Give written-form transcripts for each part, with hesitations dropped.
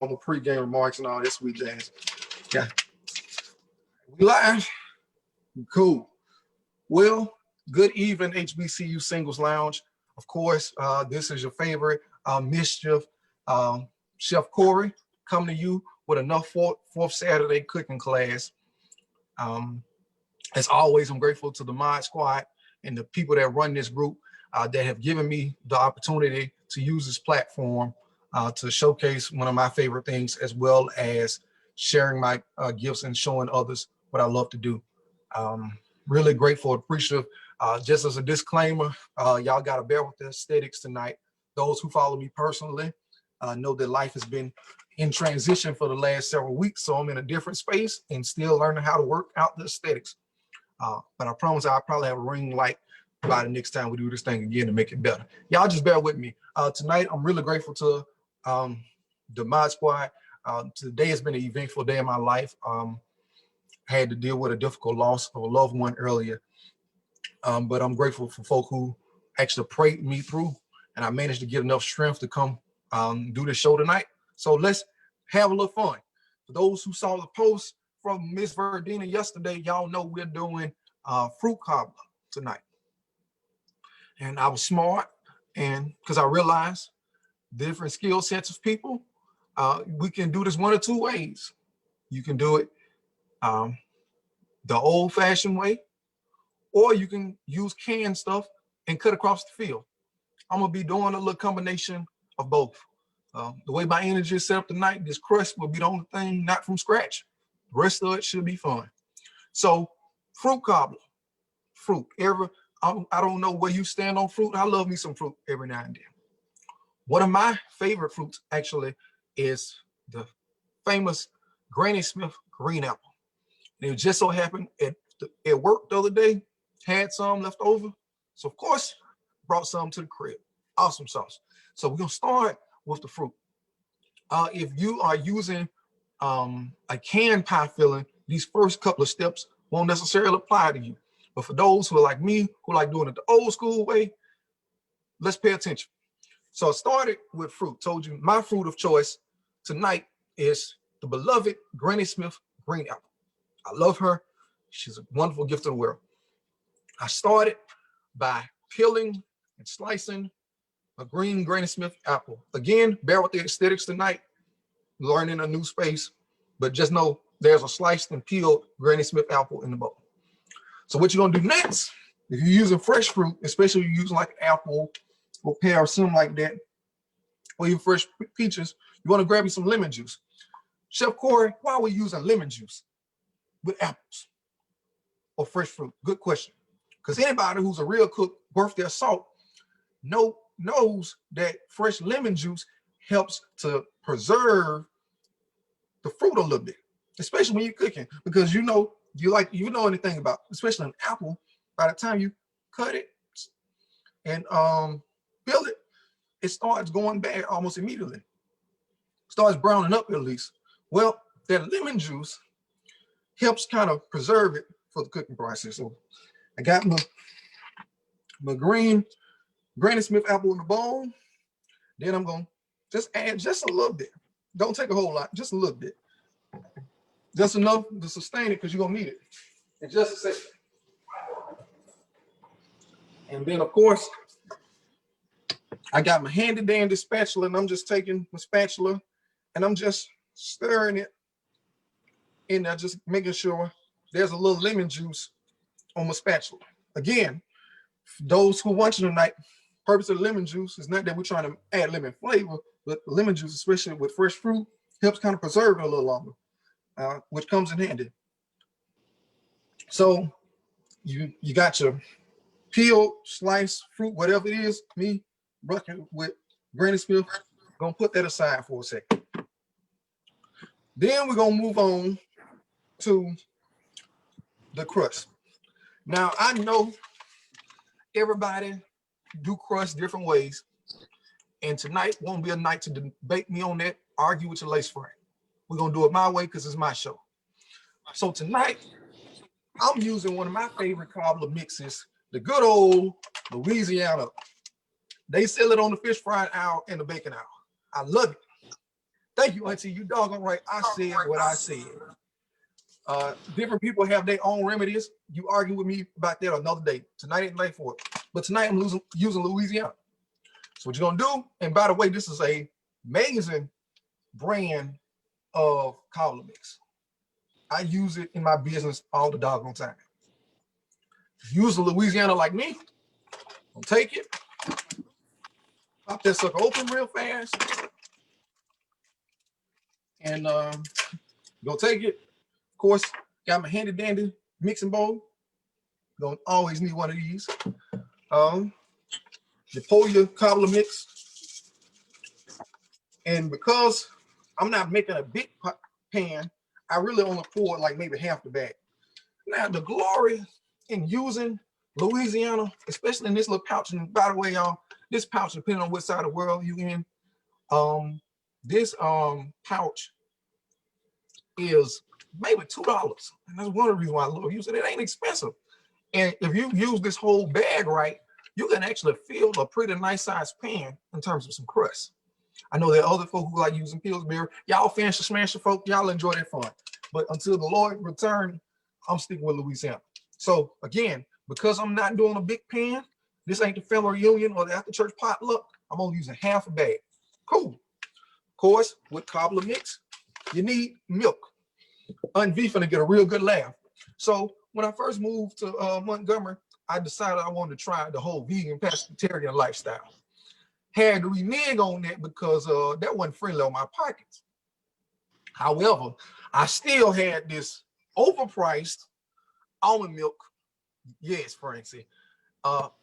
the pregame remarks and all that sweet jazz. Yeah. We live? Cool. Well, good evening, HBCU Singles Lounge. Of course, this is your favorite mischief, Chef Corey, coming to you with another fourth Saturday cooking class. As always, I'm grateful to the Mod Squad and the people that run this group that have given me the opportunity to use this platform to showcase one of my favorite things, as well as sharing my gifts and showing others what I love to do. Really grateful, appreciative. Just as a disclaimer, y'all got to bear with the aesthetics tonight. Those who follow me personally know that life has been in transition for the last several weeks, so I'm in a different space and still learning how to work out the aesthetics. But I promise I'll probably have a ring light by the next time we do this thing again to make it better. Y'all just bear with me. Tonight, I'm really grateful to the Mod Squad. Today has been an eventful day in my life. Had to deal with a difficult loss of a loved one earlier. But I'm grateful for folk who actually prayed me through, and I managed to get enough strength to come do this show tonight. So let's have a little fun. For those who saw the post from Miss Verdina yesterday, y'all know we're doing fruit cobbler tonight. And I was smart, and because I realized different skill sets of people, we can do this one or two ways. You can do it the old-fashioned way, or you can use canned stuff and cut across the field. I'm gonna be doing a little combination of both. The way my energy is set up tonight, this crust will be the only thing not from scratch. The rest of it should be fun. So, fruit cobbler, fruit. I don't know where you stand on fruit. I love me some fruit every now and then. One of my favorite fruits actually is the famous Granny Smith green apple. And it just so happened it worked the other day, had some left over. So of course, brought some to the crib. Awesome sauce. So we're gonna start with the fruit. If you are using a canned pie filling, these first couple of steps won't necessarily apply to you. But for those who are like me, who like doing it the old school way, let's pay attention. So I started with fruit. Told you my fruit of choice tonight is the beloved Granny Smith green apple. I love her. She's a wonderful gift to the world. I started by peeling and slicing a green Granny Smith apple. Again, bear with the aesthetics tonight, learning a new space, but just know there's a sliced and peeled Granny Smith apple in the bowl. So what you're gonna do next, if you're using fresh fruit, especially if you're using like apple or pear or something like that, or even fresh peaches, you wanna grab you some lemon juice. Chef Corey, why are we using lemon juice with apples or fresh fruit? Good question. Because anybody who's a real cook worth their salt knows that fresh lemon juice helps to preserve the fruit a little bit, especially when you're cooking, because you know anything about, especially an apple, by the time you cut it and peel it, it starts going bad almost immediately. Starts browning up at least. Well, that lemon juice helps kind of preserve it for the cooking process. So I got my green Granny Smith apple in the bowl. Then I'm gonna just add just a little bit. Don't take a whole lot, just a little bit. Just enough to sustain it, because you're gonna need it in just a second. And then of course, I got my handy dandy spatula, and I'm just taking my spatula and I'm just stirring it in there, just making sure there's a little lemon juice on my spatula. Again, those who watching tonight, purpose of the lemon juice is not that we're trying to add lemon flavor, but the lemon juice, especially with fresh fruit, helps kind of preserve it a little longer, which comes in handy. So you got your peeled, sliced fruit, whatever it is. Me working with Granny Smith, gonna put that aside for a second. Then we're gonna move on to the crust. Now I know everybody do crust different ways, and tonight won't be a night to debate me on that, argue with your lace friend. We're gonna do it my way because it's my show. So tonight, I'm using one of my favorite cobbler mixes, the good old Louisiana. They sell it on the fish fry aisle and the bacon aisle. I love it. Thank you, Auntie. You doggone right. I said what I said. Different people have their own remedies. You argue with me about that another day. Tonight ain't late for it. But tonight I'm using Louisiana. So what you're gonna do, and by the way, this is a amazing brand of cobbler mix. I use it in my business all the doggone time. If you use a Louisiana like me, I'll take it, pop that sucker open real fast, and go take it. Of course, got my handy dandy mixing bowl. Don't always need one of these. You pour your cobbler mix, and because I'm not making a big pan, I really only pour like maybe half the bag. Now the glory in using Louisiana, especially in this little pouch, and by the way, y'all, this pouch, depending on what side of the world you in, this pouch is maybe $2, and that's one of the reasons why I love using it. It ain't expensive, and if you use this whole bag right, you can actually fill a pretty nice sized pan in terms of some crust. I know there are other folk who like using Pillsbury. Y'all fancy smasher folk, y'all enjoy that fun. But until the Lord return, I'm sticking with Louisiana. So again, because I'm not doing a big pan, this ain't the family reunion or the after church potluck, I'm only using half a bag. Cool. Of course, with cobbler mix, you need milk. Aunt V finna get a real good laugh. So when I first moved to Montgomery, I decided I wanted to try the whole vegan pescatarian lifestyle. Had to renege on that because that wasn't friendly on my pockets. However, I still had this overpriced almond milk, yes, Francie,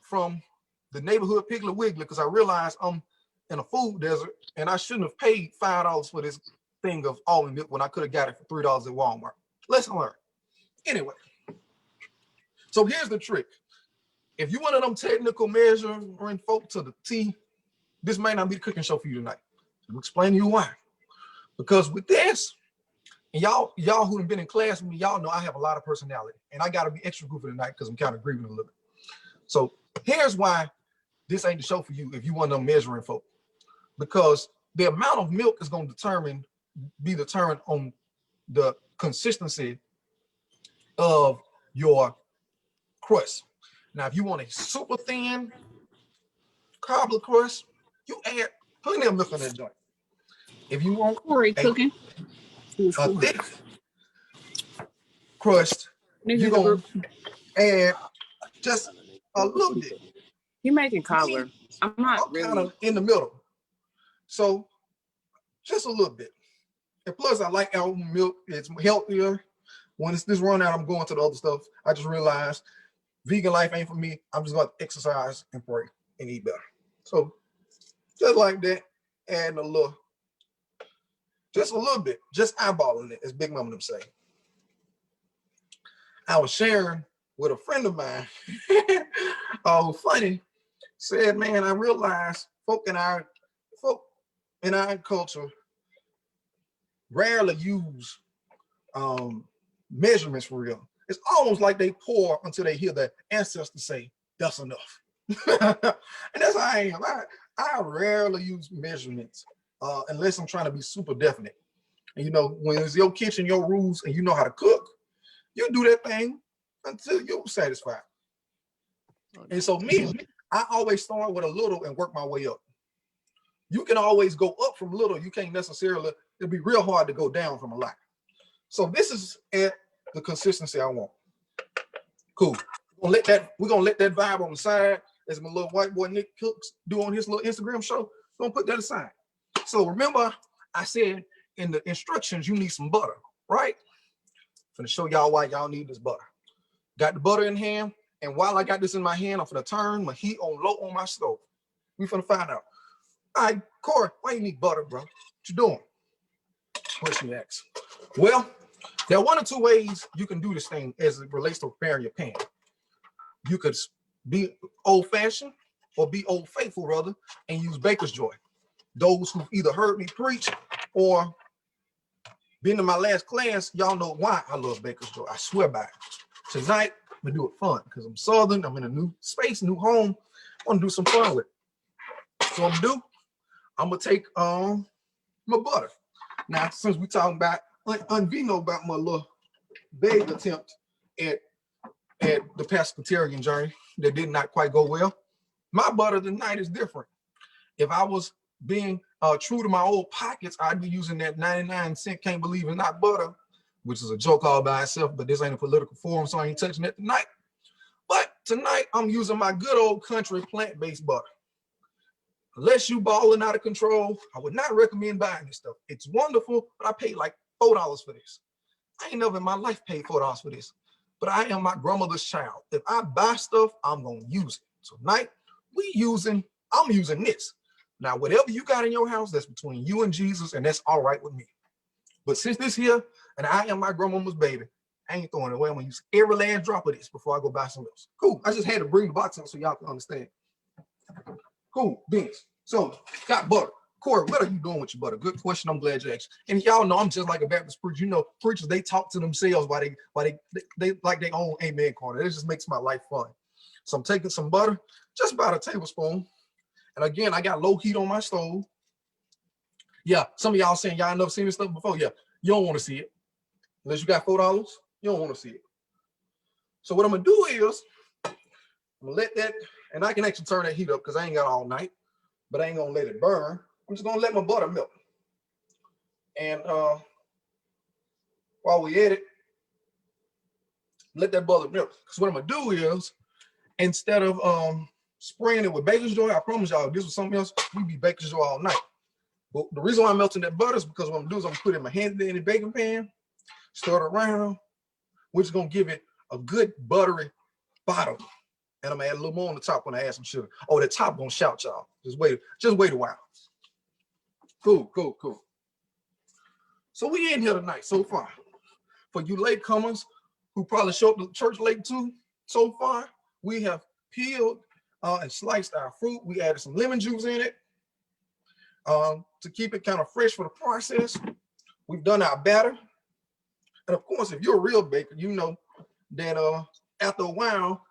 from the neighborhood Piggly Wiggly, because I realized I'm in a food desert and I shouldn't have paid $5 for this thing of almond milk when I could have got it for $3 at Walmart. Lesson learned. Anyway, so here's the trick. If you one of them technical measuring folk to the T, this may not be the cooking show for you tonight. I'll explain to you why. Because with this, and y'all who have been in class with me, y'all know I have a lot of personality, and I got to be extra goofy tonight because I'm kind of grieving a little bit. So here's why this ain't the show for you if you want them measuring folk. Because the amount of milk is going to be determined on the consistency of your crust. Now, if you want a super thin cobbler crust, you add plenty of milk in that joint. If you want cooking a thick crust, you're going to add just a little bit. You're making cobbler. I'm not really kind of in the middle. So just a little bit. And plus, I like almond milk. It's healthier. When it's this run out, I'm going to the other stuff. I just realized vegan life ain't for me. I'm just going to exercise and pray and eat better. So just like that, adding just a little bit, just eyeballing it, as Big Mama them say. I was sharing with a friend of mine. Oh, funny. Said, man, I realized folk in our culture rarely use measurements for real. It's almost like they pour until they hear their ancestors say, that's enough. And that's how I am. I rarely use measurements unless I'm trying to be super definite. And you know, when it's your kitchen, your rules, and you know how to cook, you do that thing until you're satisfied. And so me, I always start with a little and work my way up. You can always go up from little. You can't necessarily, it'll be real hard to go down from a lot. So this is at the consistency I want. Cool. We're gonna let that vibe on the side, as my little white boy Nick Cooks do on his little Instagram show. We're gonna put that aside. So remember, I said in the instructions, you need some butter, right? I'm gonna show y'all why y'all need this butter. Got the butter in hand, and while I got this in my hand, I'm gonna turn my heat on low on my stove. We finna find out. All right, Corey, why you need butter, bro? What you doing? Question you ask. Well, there are one or two ways you can do this thing as it relates to preparing your pan. You could be old-fashioned or be old faithful, rather, and use baker's joy. Those who've either heard me preach or been to my last class, y'all know why I love baker's joy. I swear by it. Tonight, I'm gonna do it fun because I'm Southern. I'm in a new space, new home. I want to do some fun with it. So I'm gonna take my butter. Now, since we talking about unvino about my little vague attempt at the pescatarian journey that did not quite go well, my butter tonight is different. If I was being true to my old pockets, I'd be using that 99-cent can't believe it's not butter, which is a joke all by itself, but this ain't a political forum, so I ain't touching it tonight. But tonight, I'm using my good old country plant-based butter. Unless you balling out of control, I would not recommend buying this stuff. It's wonderful, but I paid like $4 for this. I ain't never in my life paid $4 for this, but I am my grandmother's child. If I buy stuff, I'm gonna use it. So tonight, I'm using this. Now, whatever you got in your house, that's between you and Jesus, and that's all right with me. But since this here, and I am my grandmama's baby, I ain't throwing it away. I'm gonna use every last drop of this before I go buy some else. Cool. I just had to bring the box out so y'all can understand. Cool, beans. So, got butter. Corey, what are you doing with your butter? Good question. I'm glad you asked. And y'all know I'm just like a Baptist preacher. You know, preachers, they talk to themselves while they like their own amen corner. It just makes my life fun. So I'm taking some butter, just about a tablespoon. And again, I got low heat on my stove. Yeah, some of y'all saying y'all never seen this stuff before. Yeah, you don't want to see it. Unless you got $4, you don't want to see it. So what I'm gonna do is, I'm gonna let that, and I can actually turn that heat up because I ain't got all night, but I ain't gonna let it burn. I'm just gonna let my butter melt. And while we at it, let that butter melt. Because what I'm gonna do is, instead of spraying it with baking soda, I promise y'all, if this was something else, we'd be baking soda all night. But the reason why I'm melting that butter is because what I'm gonna do is I'm gonna put it in my hand in the baking pan, stir it around, which is gonna give it a good buttery bottom. And I'm gonna add a little more on the top when I add some sugar. Oh, the top gonna shout, y'all. Just wait a while. Cool. So we in here tonight so far. For you latecomers who probably showed up to church late too, so far, we have peeled and sliced our fruit. We added some lemon juice in it to keep it kind of fresh for the process. We've done our batter. And of course, if you're a real baker, you know that after a while,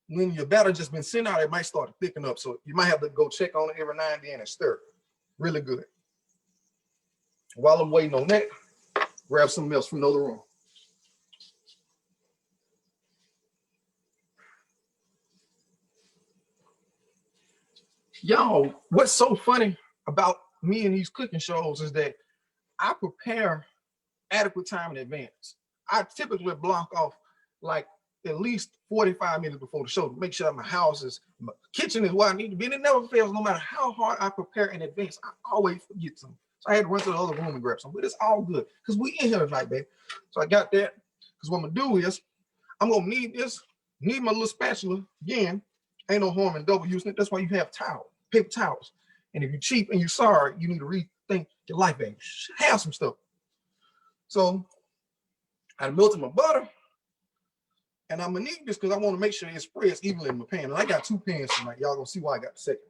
when your batter just been sitting out, it might start to thicken up. So you might have to go check on it every now and then and stir it. Really good. While I'm waiting on that, grab something else from another room. Y'all, what's so funny about me and these cooking shows is that I prepare adequate time in advance. I typically block off like at least 45 minutes before the show to make sure my kitchen is where I need to be. And it never fails, no matter how hard I prepare in advance, I always forget something. So I had to run to the other room and grab some, but it's all good because we in here tonight, babe. So I got that because what I'm gonna do is I'm gonna need my little spatula again. Ain't no harm in double using it. That's why you have paper towels. And if you're cheap and you're sorry, you need to rethink your life, babe. Have some stuff. So I melted my butter. And I'm gonna need this because I want to make sure it spreads evenly in my pan. And I got 2 pans tonight. Y'all gonna see why I got the second.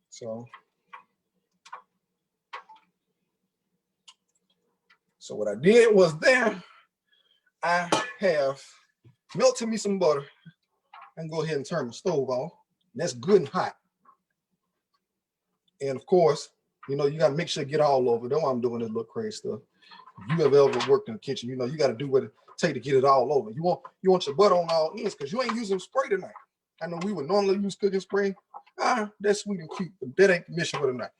So what I did was I have melted me some butter. I can go ahead and turn the stove off. That's good and hot. And of course, you know, you gotta make sure it get all over. That's why I'm doing this little crazy stuff. If you have ever worked in the kitchen, you know you gotta do what it takes to get it all over. You want your butter on all ends because you ain't using spray tonight. I know we would normally use cooking spray. That's sweet and cute, but that ain't the mission for tonight.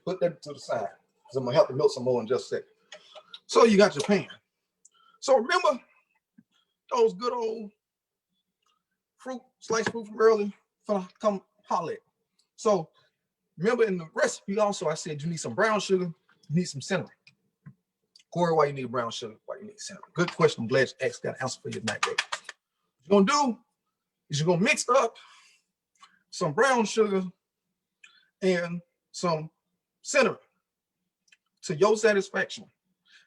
Put that to the side because I'm gonna have to melt some more in just a second. So you got your pan. So remember those good old sliced fruit from earlier? Come holler. So remember in the recipe also I said you need some brown sugar, you need some cinnamon. Corey, why you need brown sugar? Why you need cinnamon? Good question. I'm glad you asked. Got an answer for you tonight, baby. What you're gonna do is you're gonna mix up some brown sugar and some cinnamon to your satisfaction.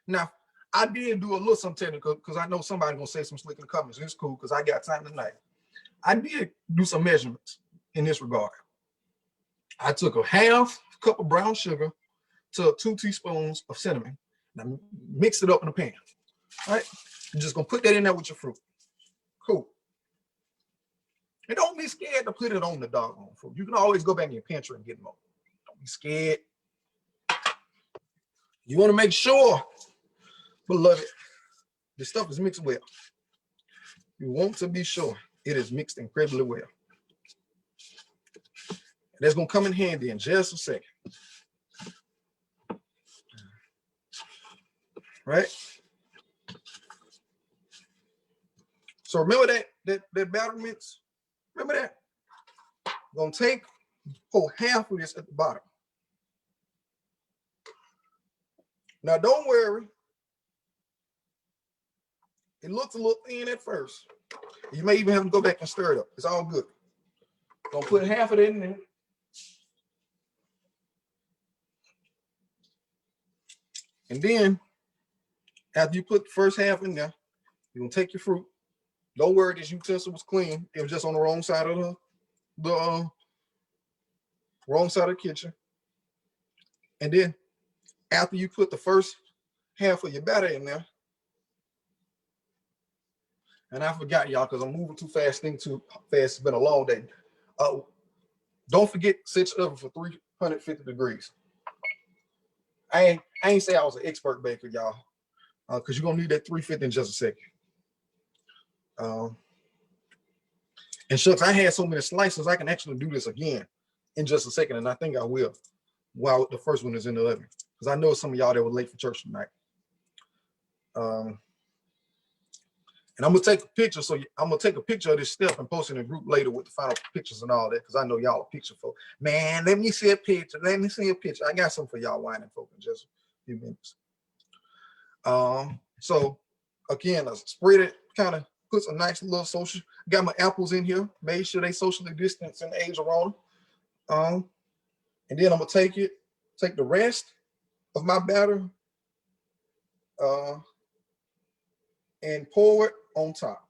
Now, I did do a little something technical because I know somebody gonna say some slick in the comments. It's cool because I got time tonight. I did do some measurements in this regard. I took a half cup of brown sugar to 2 teaspoons of cinnamon. And I mixed it up in a pan. All right, you're just gonna put that in there with your fruit. Cool. And don't be scared to put it on the doggone fruit. You can always go back in your pantry and get more. Don't be scared. You want to make sure, beloved, this stuff is mixed well. You want to be sure it is mixed incredibly well. And that's going to come in handy in just a second. Right? So remember that batter mix? Remember that? I'm going to pour half of this at the bottom. Now, don't worry. It looks a little thin at first. You may even have to go back and stir it up. It's all good. Gonna put half of it in there. And then, after you put the first half in there, you're gonna take your fruit. Don't worry, this utensil was clean. It was just on the wrong side of the wrong side of the kitchen. And then, after you put the first half of your batter in there, and I forgot, y'all, because I'm moving too fast, thinking too fast. It's been a long day. Don't forget, set your oven for 350 degrees. I ain't say I was an expert baker, y'all, because you're going to need that 350 in just a second. And shucks, I had so many slices, I can actually do this again in just a second, and I think I will while the first one is in the oven, because I know some of y'all that were late for church tonight. And I'm gonna take a picture. So I'm gonna take a picture of this step and post it in a group later with the final pictures and all that, because I know y'all are picture folk. Man, let me see a picture. Let me see a picture. I got something for y'all whining folk in just a few minutes. So again, I spread it, kind of puts a nice little social. Got my apples in here. Made sure they socially distanced in the age around them. And then I'm gonna take the rest of my batter, and pour it on top.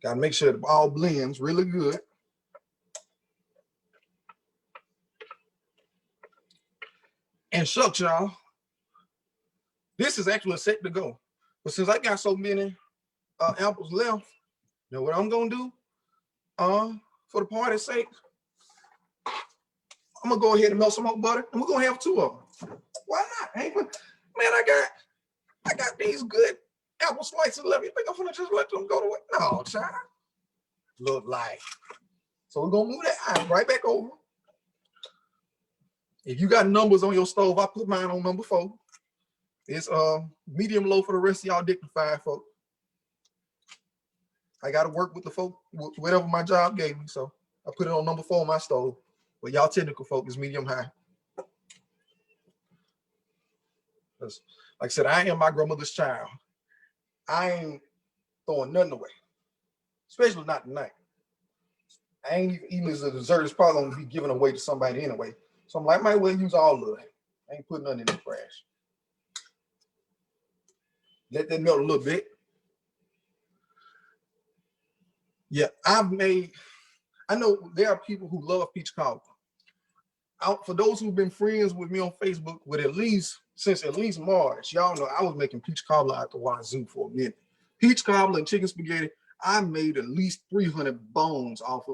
Gotta make sure it all blends really good. And shucks, y'all, this is actually set to go. But since I got so many apples left, you know what I'm gonna do? For the party's sake, I'm gonna go ahead and melt some more butter, and we're gonna have two of them. Why not? Hey, man, I got these good apple slices left. You think I'm gonna just let them go to waste? No, child. Look like. So we're gonna move that iron right back over. If you got numbers on your stove, I put mine on number 4. It's medium low for the rest of y'all dignified folk. I got to work with the folk, whatever my job gave me. So I put it on number 4 on my stove. But y'all technical folk is medium high. Like I said, I am my grandmother's child. I ain't throwing nothing away, especially not tonight. I ain't even eating as a dessert. It's probably going to be given away to somebody anyway. So I'm like, I might well use all of it. I ain't putting nothing in the trash. Let that melt a little bit. Yeah, I know there are people who love peach cobbler. For those who've been friends with me on Facebook since at least March, y'all know I was making peach cobbler out the wazoo for a minute. Peach cobbler and chicken spaghetti, I made at least 300 bones off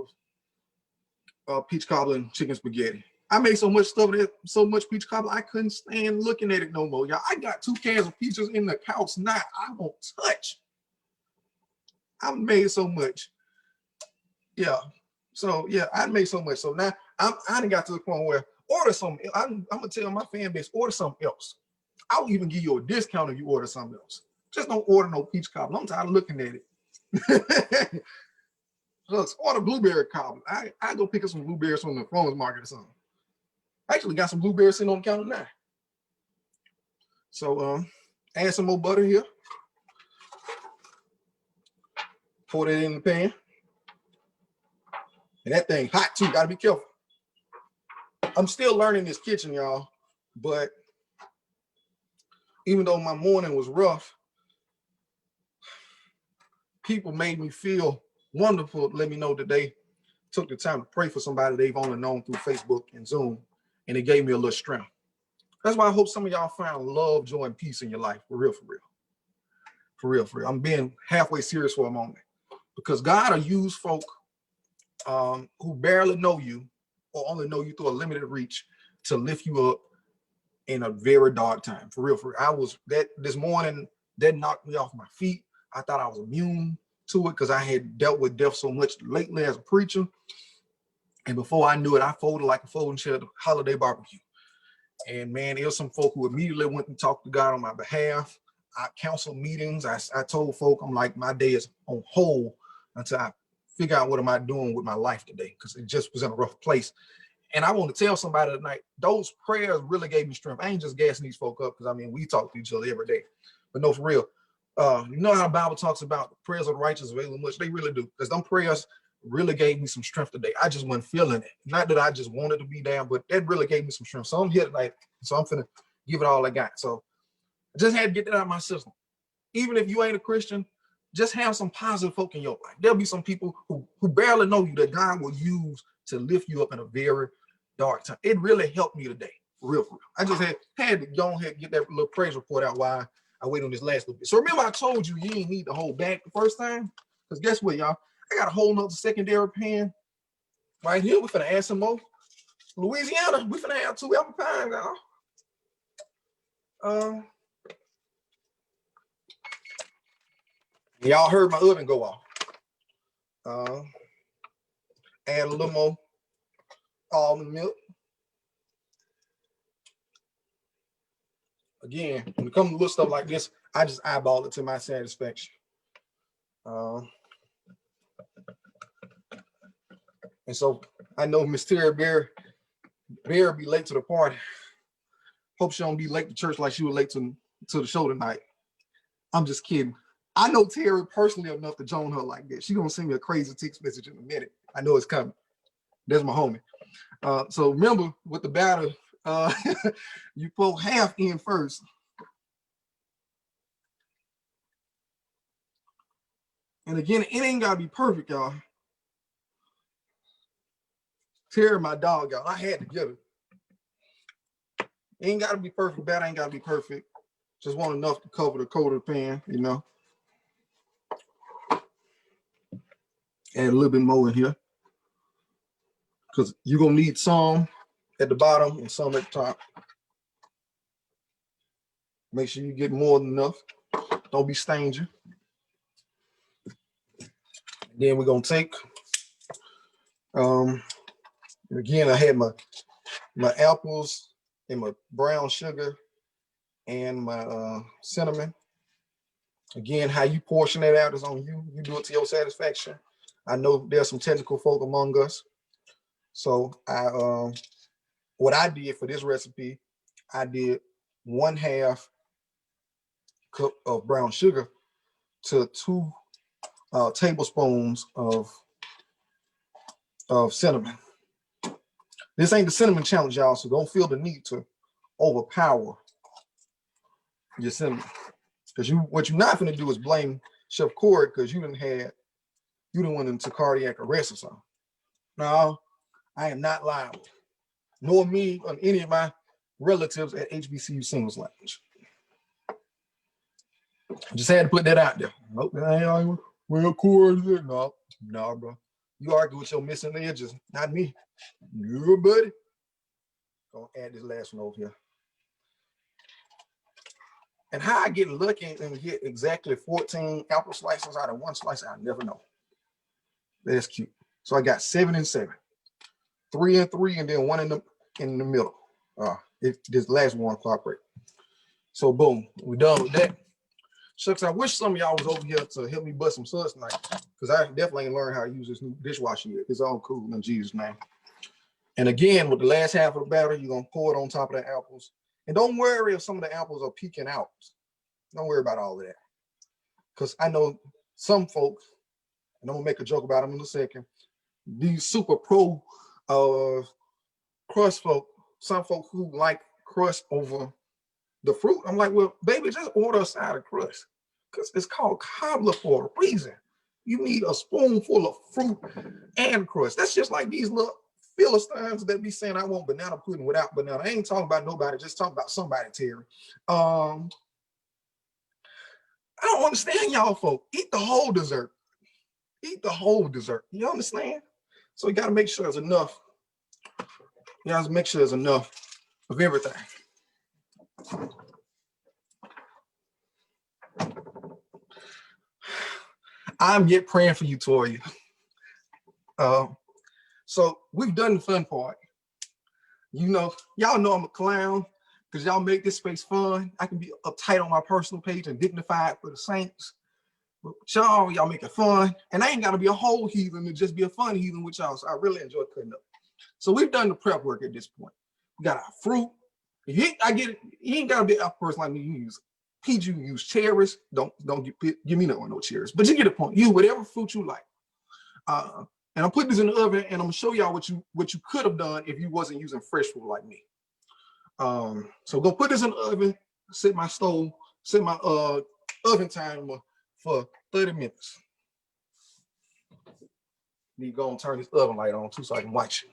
of peach cobbler and chicken spaghetti. I made so much stuff, so much peach cobbler, I couldn't stand looking at it no more. Y'all, I got 2 cans of peaches in the couch now. I won't touch. I made so much. Yeah. So yeah, I made so much. So now I done got to the point where order something. I'm gonna tell my fan base, order something else. I'll even give you a discount if you order something else. Just don't order no peach cobbler. I'm tired of looking at it. Look, order blueberry cobbler. I go pick up some blueberries from the farmers market or something. I actually got some blueberries sitting on the counter now. So add some more butter here. Pour that in the pan. And that thing hot too, gotta be careful. I'm still learning this kitchen, y'all, but even though my morning was rough, people made me feel wonderful. Let me know that they took the time to pray for somebody they've only known through Facebook and Zoom, and it gave me a little strength. That's why I hope some of y'all find love, joy, and peace in your life, for real, for real. For real, for real. I'm being halfway serious for a moment, because God will use folk who barely know you or only know you through a limited reach to lift you up in a very dark time. For real, I was that this morning, that knocked me off my feet. I thought I was immune to it because I had dealt with death so much lately as a preacher. And before I knew it, I folded like a folding chair at the holiday barbecue. And man, there was some folk who immediately went and talked to God on my behalf. I counseled meetings. I told folk, I'm like, my day is on hold until I figure out what am I doing with my life today, because it just was in a rough place. And I want to tell somebody tonight, those prayers really gave me strength. I ain't just gassing these folk up because I mean, we talk to each other every day. But no, for real. You know how the Bible talks about the prayers of the righteous avail much? They really do. Because them prayers really gave me some strength today. I just wasn't feeling it. Not that I just wanted to be down, but that really gave me some strength. So I'm here tonight. So I'm finna give it all I got. So I just had to get that out of my system. Even if you ain't a Christian, just have some positive folk in your life. There'll be some people who barely know you that God will use to lift you up in a very dark time. It really helped me today, for real. I just had to go ahead and get that little praise report out while I wait on this last little bit. So remember I told you you ain't need to hold back the first time? Because guess what, y'all? I got a whole nother secondary pan right here. We're finna add some more. Louisiana, we finna add 2 apple pies, y'all. Y'all heard my oven go off. Add a little more almond milk. Again, when it comes to little stuff like this, I just eyeball it to my satisfaction. And so I know Miss Terry Bear be late to the party. Hope she don't be late to church like she was late to the show tonight. I'm just kidding. I know Terry personally enough to join her like that. She gonna send me a crazy text message in a minute. I know it's coming. That's my homie. So remember with the batter, you pour half in first. And again, it ain't gotta be perfect, y'all. Terry, my dog, y'all. I had to get her. It ain't gotta be perfect. Batter ain't gotta be perfect. Just want enough to cover the coat of the pan, you know. Add a little bit more in here, because you're gonna need some at the bottom and some at the top. Make sure you get more than enough. Don't be stingy. Then we're gonna take, again, I had my apples and my brown sugar and my cinnamon. Again, how you portion that out is on you. You do it to your satisfaction. I know there's some technical folk among us. So what I did for this recipe, I did 1/2 cup of brown sugar to 2 tablespoons of cinnamon. This ain't the cinnamon challenge, y'all, so don't feel the need to overpower your cinnamon. Because what you're not gonna do is blame Chef Corey because you didn't went into cardiac arrest or something. No, I am not liable, nor me or any of my relatives at HBCU Singles Lounge. I just had to put that out there. Nope, well, Corey, no, bro. You argue with your missing edges, not me. You, buddy. Gonna add this last one over here. And how I get lucky and get exactly 14 apple slices out of 1 slice, I never know. That's cute. So I got 7 and 7, 3 and 3, and then 1 in the middle. If this last one cooperate. So boom, we're done with that. Shucks, I wish some of y'all was over here to help me bust some suds tonight, because I definitely ain't learned how to use this new dishwasher yet. It's all cool in Jesus' name. And again, with the last half of the batter, you're gonna pour it on top of the apples. And don't worry if some of the apples are peeking out. Don't worry about all of that. Because I know some folks, and I'm gonna make a joke about them in a second, these super pro crust folk, some folk who like crust over the fruit. I'm like, well, baby, just order a side of crust, because it's called cobbler for a reason. You need a spoonful of fruit and crust. That's just like these little Philistines that be saying I want banana pudding without banana. I ain't talking about nobody, just talking about somebody, Terry. I don't understand y'all folk. Eat the whole dessert. Eat the whole dessert. You understand? So you got to make sure there's enough. You got to make sure there's enough of everything. I'm yet praying for you, Toya. So we've done the fun part. You know, y'all know I'm a clown because y'all make this space fun. I can be uptight on my personal page and dignified for the saints. But y'all make it fun. And I ain't got to be a whole heathen to just be a fun heathen with y'all. So I really enjoy cutting up. So we've done the prep work at this point. We got our fruit. I get it. You ain't got to be a person like me. You use peach, you use cherries. Don't give me no cherries. But you get the point. Use whatever fruit you like. And I'm putting this in the oven, and I'm gonna show y'all what you could have done if you wasn't using fresh fruit like me. So go put this in the oven. Set my oven timer for 30 minutes. Need to go and turn this oven light on too so I can watch it.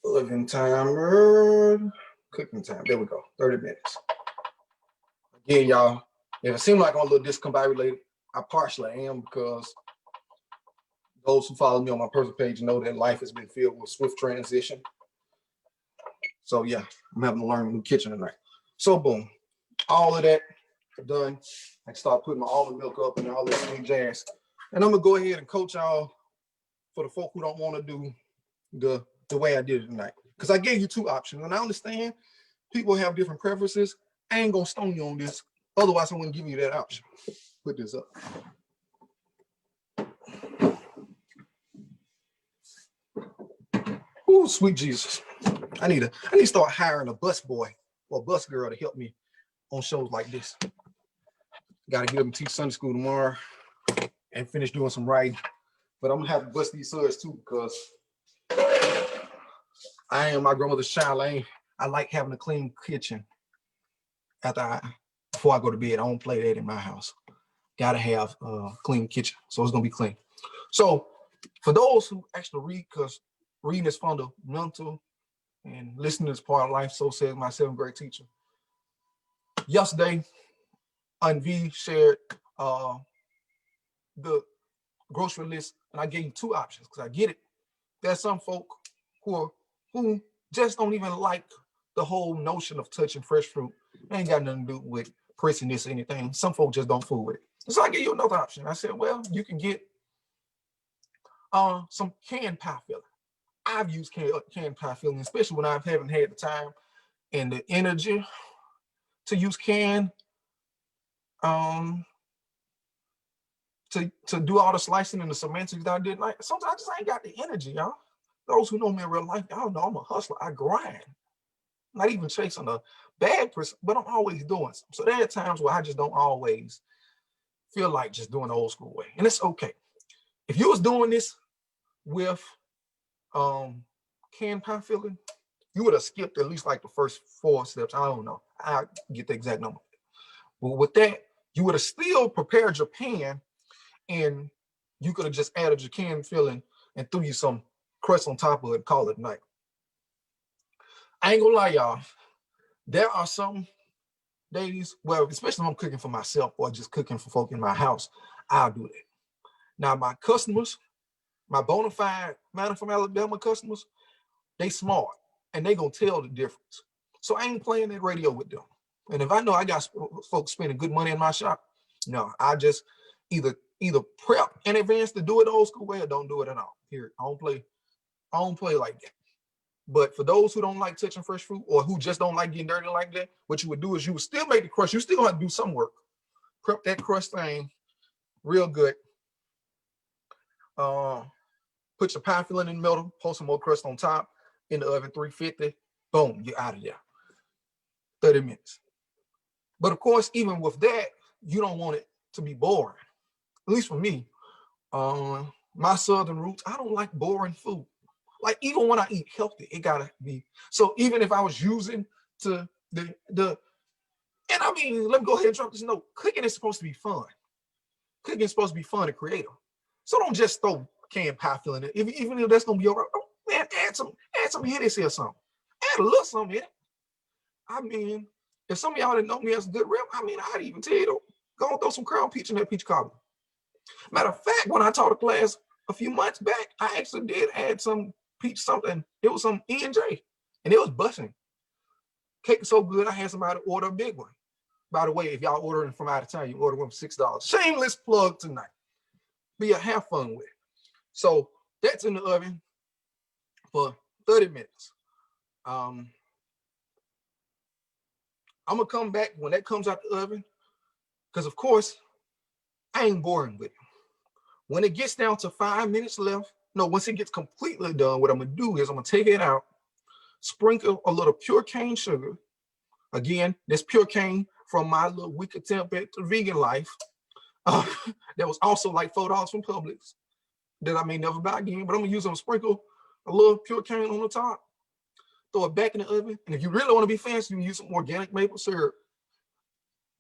Oven timer, cooking time. There we go, 30 minutes. Again, y'all, if it seems like I'm a little discombobulated, I partially am because those who follow me on my personal page know that life has been filled with swift transition. So yeah, I'm having to learn a new kitchen tonight. So boom, all of that done. I can start putting my almond milk up and all that sweet jazz. And I'm gonna go ahead and coach y'all for the folk who don't want to do the way I did it tonight. Because I gave you two options. And I understand people have different preferences. I ain't gonna stone you on this. Otherwise, I wouldn't give you that option. Put this up. Oh, sweet Jesus. I need to start hiring a bus boy or a bus girl to help me on shows like this. Got to get them to teach Sunday school tomorrow and finish doing some writing. But I'm gonna have to bust these suds too because I am my grandmother's child. I like having a clean kitchen before I go to bed. I don't play that in my house. Gotta have a clean kitchen, so it's gonna be clean. So for those who actually read, because reading is fundamental and listening is part of life, so says my 7th grade teacher. Yesterday, V shared the grocery list, and I gave you two options because I get it. There's some folk who just don't even like the whole notion of touching fresh fruit. It ain't got nothing to do with pressiness or anything. Some folk just don't fool with it. So I gave you another option. I said, well, you can get some canned pie filling. I've used canned pie filling, especially when I haven't had the time and the energy to use canned to do all the slicing and the semantics that I did. Like sometimes I just ain't got the energy, y'all. Those who know me in real life, y'all know I'm a hustler. I grind. Not even chasing a bad person, but I'm always doing something. So there are times where I just don't always feel like just doing the old school way. And it's okay. If you was doing this with canned pie filling, you would have skipped at least like the first 4 steps. I don't know. I get the exact number. But with that, you would have still prepared your pan and you could have just added your canned filling and threw you some crust on top of it and call it night. I ain't gonna lie, y'all. There are some days, well, especially when I'm cooking for myself or just cooking for folk in my house, I'll do that. Now, my customers, my bona fide man from Alabama customers, they smart and they gonna tell the difference. So I ain't playing that radio with them. And if I know I got folks spending good money in my shop, no, I just either prep in advance to do it the old school way or don't do it at all. Here, I don't play like that. But for those who don't like touching fresh fruit or who just don't like getting dirty like that, what you would do is you would still make the crust. You still have to do some work. Prep that crust thing real good. Put your pie filling in the middle, pour some more crust on top, in the oven 350. Boom, you're out of there. 30 minutes. But of course, even with that, you don't want it to be boring. At least for me, my southern roots, I don't like boring food. Like even when I eat healthy, it gotta be. So even if I was using and I mean, let me go ahead and drop this note. Cooking is supposed to be fun. Cooking is supposed to be fun and creative. So don't just throw canned pie filling it. Even if that's gonna be all right, oh, man, add some hitties here, something. Add a little something in it. I mean, if some of y'all didn't know me as a good rep, I mean, I'd even tell you to go and throw some crown peach in that peach cobbler. Matter of fact, when I taught a class a few months back, I actually did add some peach something. It was some E&J, and it was busting. Cake is so good, I had somebody order a big one. By the way, if y'all ordering from out of town, you order one for $6. Shameless plug tonight. But yeah, have fun with it. So that's in the oven for 30 minutes. I'm gonna come back when that comes out the oven, because of course, I ain't boring with it. When it gets down to 5 minutes left, no, once it gets completely done, what I'm gonna do is I'm gonna take it out, sprinkle a little pure cane sugar. Again, this pure cane from my little weak attempt at the vegan life. That was also like $4 from Publix that I may never buy again, but I'm gonna use them to sprinkle a little pure cane on the top, throw it back in the oven. And if you really want to be fancy, you can use some organic maple syrup.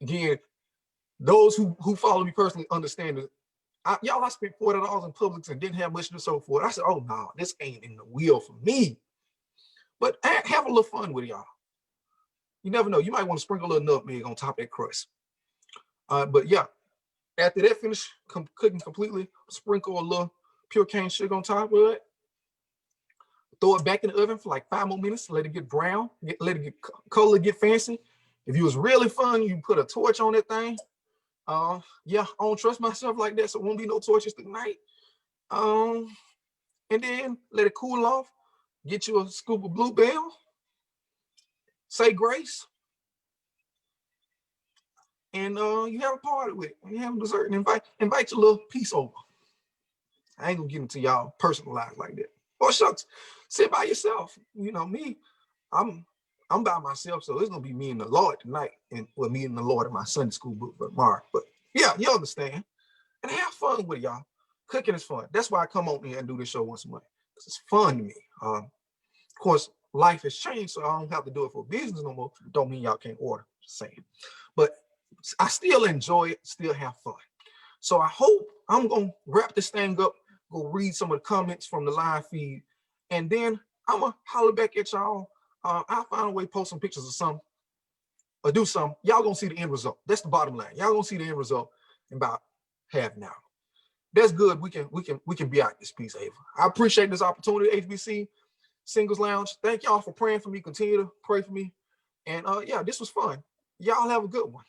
Again, those who follow me personally understand it. I spent $40 in Publix and didn't have much to show for it. I said, oh no, this ain't in the wheel for me. But have a little fun with it, y'all. You never know. You might want to sprinkle a little nutmeg on top of that crust. But yeah, after that finish cooking completely, sprinkle a little pure cane sugar on top of it. Throw it back in the oven for like 5 more minutes. Let it get brown. Let it get color, get fancy. If you was really fun, you put a torch on that thing. Yeah, I don't trust myself like that, so it won't be no torches tonight. And then let it cool off. Get you a scoop of bluebell. Say grace. And you have a party with it. You have a dessert and invite your little piece over. I ain't gonna get into y'all personal life like that. Or shucks, sit by yourself. You know me, I'm by myself, so it's gonna be me and the Lord tonight, and well, me and the Lord in my Sunday school book, but Mark. But yeah, you understand. And have fun with it, y'all. Cooking is fun. That's why I come on here and do this show once a month. Because it's fun to me. Of course, life has changed, so I don't have to do it for business no more. Don't mean y'all can't order. Just saying. But I still enjoy it, still have fun. So I hope I'm gonna wrap this thing up, go read some of the comments from the live feed, and then I'm gonna holler back at y'all. I'll find a way to post some pictures of something or do something. Y'all gonna see the end result. That's the bottom line. Y'all gonna see the end result in about half an hour. That's good. We can be out this piece, Ava. I appreciate this opportunity, HBC Singles Lounge. Thank y'all for praying for me. Continue to pray for me. And yeah, this was fun. Y'all have a good one.